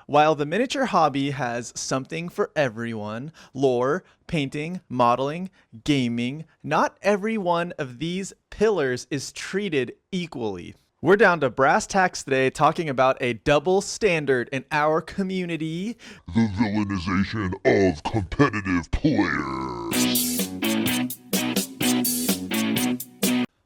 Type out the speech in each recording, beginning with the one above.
While the miniature hobby has something for everyone, lore, painting, modeling, gaming, not every one of these pillars is treated equally. We're down to brass tacks today talking about a double standard in our community. The villainization of competitive players.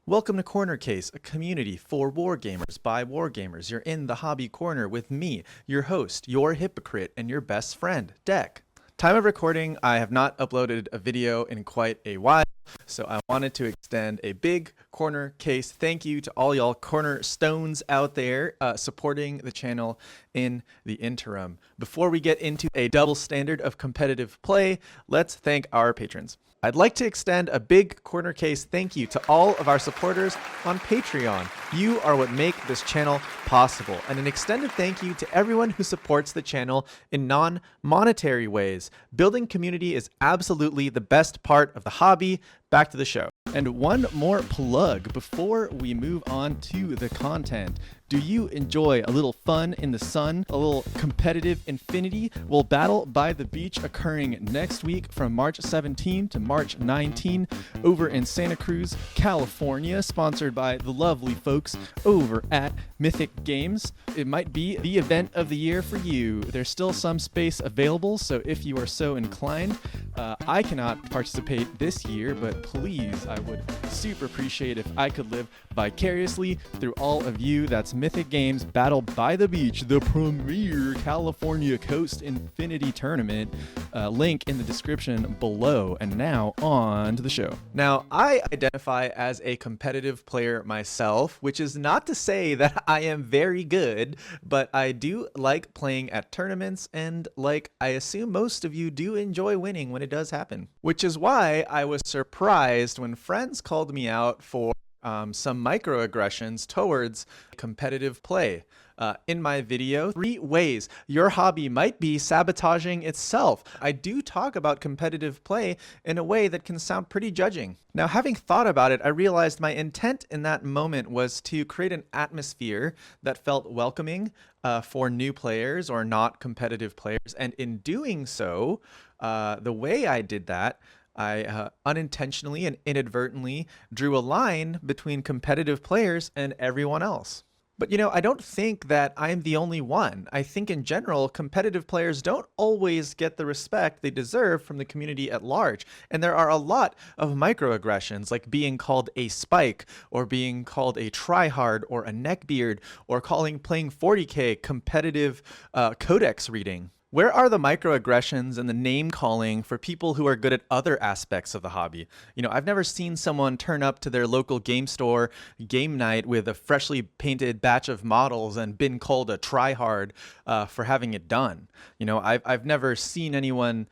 Welcome to Corner Case, a community for wargamers by wargamers. You're in the hobby corner with me, your host, your hypocrite, and your best friend, Deck. Time of recording, I have not uploaded a video in quite a while, so I wanted to extend a big Corner Case thank you to all y'all cornerstones out there supporting the channel in the interim. Before we get into a double standard of competitive play, let's thank our patrons. I'd like to extend a big Corner Case thank you to all of our supporters on Patreon. You are what make this channel possible. And an extended thank you to everyone who supports the channel in non-monetary ways. Building community is absolutely the best part of the hobby. Back to the show. And one more plug before we move on to the content. Do you enjoy a little fun in the sun, a little competitive infinity? Well, Battle by the Beach occurring next week from March 17 to March 19 over in Santa Cruz, California, sponsored by the lovely folks over at Mythic Games. It might be the event of the year for you. There's still some space available, so if you are so inclined, I cannot participate this year, but please, I would super appreciate if I could live vicariously through all of you. That's Mythic Games Battle by the Beach, the premier California Coast Infinity Tournament. Link in the description below. And now on to the show. Now, I identify as a competitive player myself, which is not to say that I am very good, but I do like playing at tournaments, and like I assume most of you do enjoy winning when it does happen. Which is why I was surprised when friends called me out for some microaggressions towards competitive play. In my video, 3 ways your hobby might be sabotaging itself. I do talk about competitive play in a way that can sound pretty judging. Now, having thought about it, I realized my intent in that moment was to create an atmosphere that felt welcoming for new players or not competitive players. And in doing so, the way I did that, I unintentionally and inadvertently drew a line between competitive players and everyone else. But you know, I don't think that I'm the only one. I think in general, competitive players don't always get the respect they deserve from the community at large. And there are a lot of microaggressions, like being called a spike, or being called a tryhard, or a neckbeard, or calling playing 40K competitive codex reading. Where are the microaggressions and the name calling for people who are good at other aspects of the hobby? You know, I've never seen someone turn up to their local game store game night with a freshly painted batch of models and been called a tryhard for having it done. You know, I've never seen anyone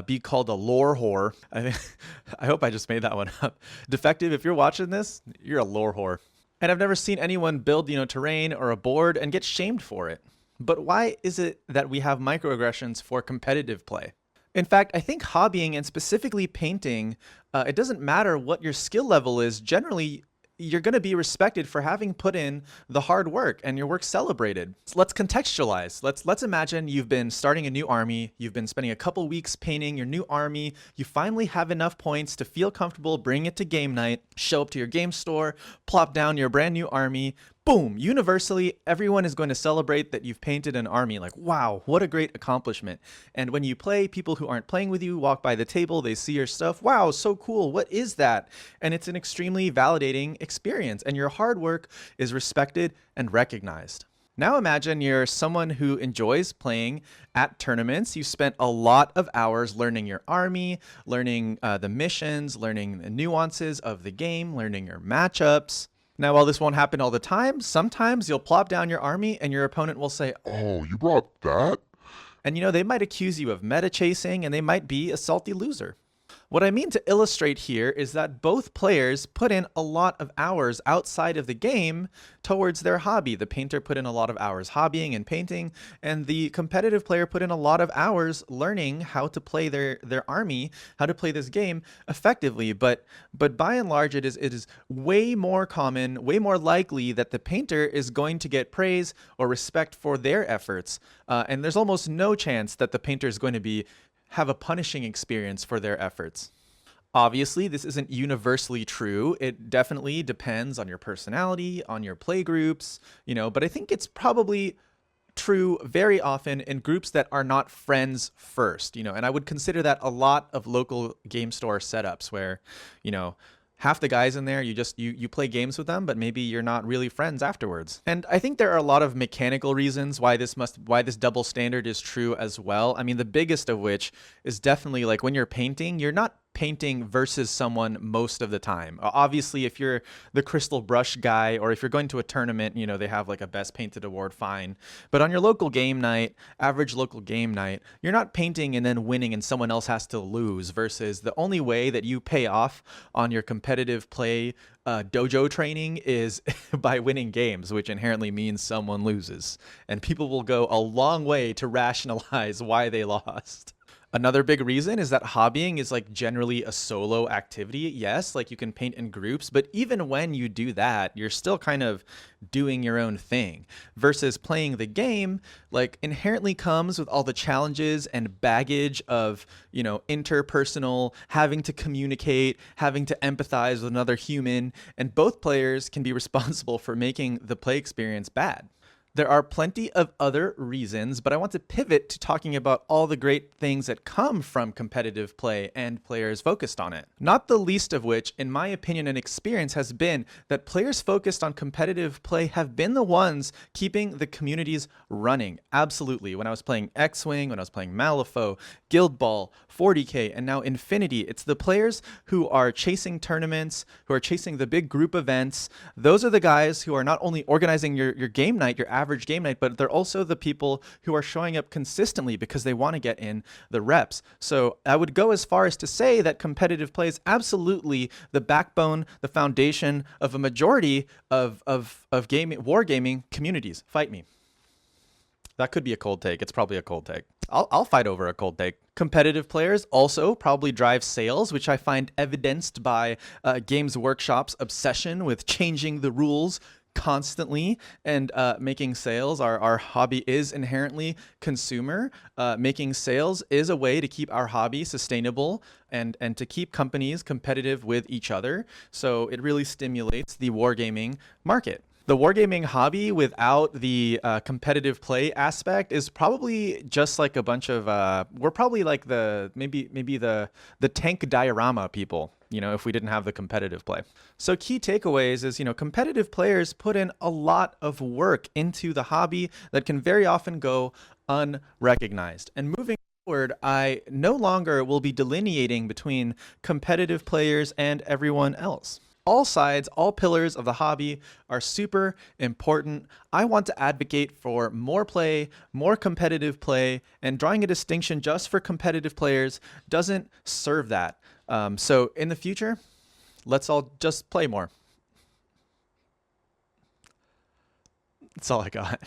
be called a lore whore. I hope I just made that one up. Defective, if you're watching this, you're a lore whore. And I've never seen anyone build, terrain or a board and get shamed for it. But why is it that we have microaggressions for competitive play? In fact, I think hobbying and specifically painting, it doesn't matter what your skill level is. Generally, you're going to be respected for having put in the hard work and your work celebrated. So let's contextualize. Let's imagine you've been starting a new army. You've been spending a couple weeks painting your new army. You finally have enough points to feel comfortable bringing it to game night, show up to your game store, plop down your brand new army. Boom, universally, everyone is going to celebrate that you've painted an army. Like, wow, what a great accomplishment. And when you play, people who aren't playing with you walk by the table, they see your stuff. Wow, so cool. What is that? And it's an extremely validating experience, and your hard work is respected and recognized. Now imagine you're someone who enjoys playing at tournaments. You spent a lot of hours learning your army, learning the missions, learning the nuances of the game, learning your matchups. Now, while this won't happen all the time, sometimes you'll plop down your army and your opponent will say, "Oh, you brought that?" And they might accuse you of meta chasing, and they might be a salty loser. What I mean to illustrate here is that both players put in a lot of hours outside of the game towards their hobby. The painter put in a lot of hours hobbying and painting, and the competitive player put in a lot of hours learning how to play their army, how to play this game effectively. But by and large, it is way more common, way more likely that the painter is going to get praise or respect for their efforts. And there's almost no chance that the painter is going to have a punishing experience for their efforts. Obviously, this isn't universally true. It definitely depends on your personality, on your play groups, but I think it's probably true very often in groups that are not friends first, and I would consider that a lot of local game store setups where, half the guys in there, you play games with them, but maybe you're not really friends afterwards. And I think there are a lot of mechanical reasons why this double standard is true as well. I mean, the biggest of which is definitely like when you're painting, you're not painting versus someone most of the time. Obviously, if you're the crystal brush guy, or if you're going to a tournament, they have like a best painted award, fine. But on your local game night, average local game night, you're not painting and then winning and someone else has to lose, versus the only way that you pay off on your competitive play dojo training is by winning games, which inherently means someone loses. And people will go a long way to rationalize why they lost. Another big reason is that hobbying is like generally a solo activity. Yes, like you can paint in groups, but even when you do that, you're still kind of doing your own thing, versus playing the game like inherently comes with all the challenges and baggage of, interpersonal, having to communicate, having to empathize with another human, and both players can be responsible for making the play experience bad. There are plenty of other reasons, but I want to pivot to talking about all the great things that come from competitive play and players focused on it. Not the least of which, in my opinion and experience, has been that players focused on competitive play have been the ones keeping the communities running. Absolutely. When I was playing X-Wing, when I was playing Malifaux, Guild Ball, 40K, and now Infinity, it's the players who are chasing tournaments, who are chasing the big group events. Those are the guys who are not only organizing your game night, your average game night, but they're also the people who are showing up consistently because they want to get in the reps. So I would go as far as to say that competitive play is absolutely the backbone, the foundation of a majority of wargaming communities. Fight me. That could be a cold take. It's probably a cold take. I'll fight over a cold take. Competitive players also probably drive sales, which I find evidenced by Games Workshop's obsession with changing the rules constantly and making sales. Our hobby is inherently consumer. Making sales is a way to keep our hobby sustainable and to keep companies competitive with each other. So it really stimulates the wargaming market. The wargaming hobby without the competitive play aspect is probably just like a bunch of we're probably like maybe the tank diorama people, if we didn't have the competitive play. So key takeaways is, competitive players put in a lot of work into the hobby that can very often go unrecognized. And moving forward, I no longer will be delineating between competitive players and everyone else. All sides, all pillars of the hobby are super important. I want to advocate for more play, more competitive play, and drawing a distinction just for competitive players doesn't serve that. So in the future, let's all just play more. That's all I got.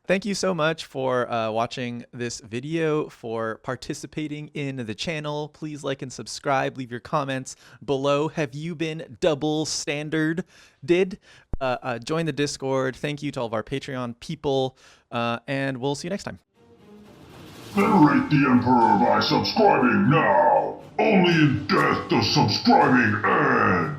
Thank you so much for watching this video, for participating in the channel. Please like and subscribe. Leave your comments below. Have you been double standard? Join the Discord. Thank you to all of our Patreon people, and we'll see you next time. Venerate the Emperor by subscribing now! Only in death does subscribing end!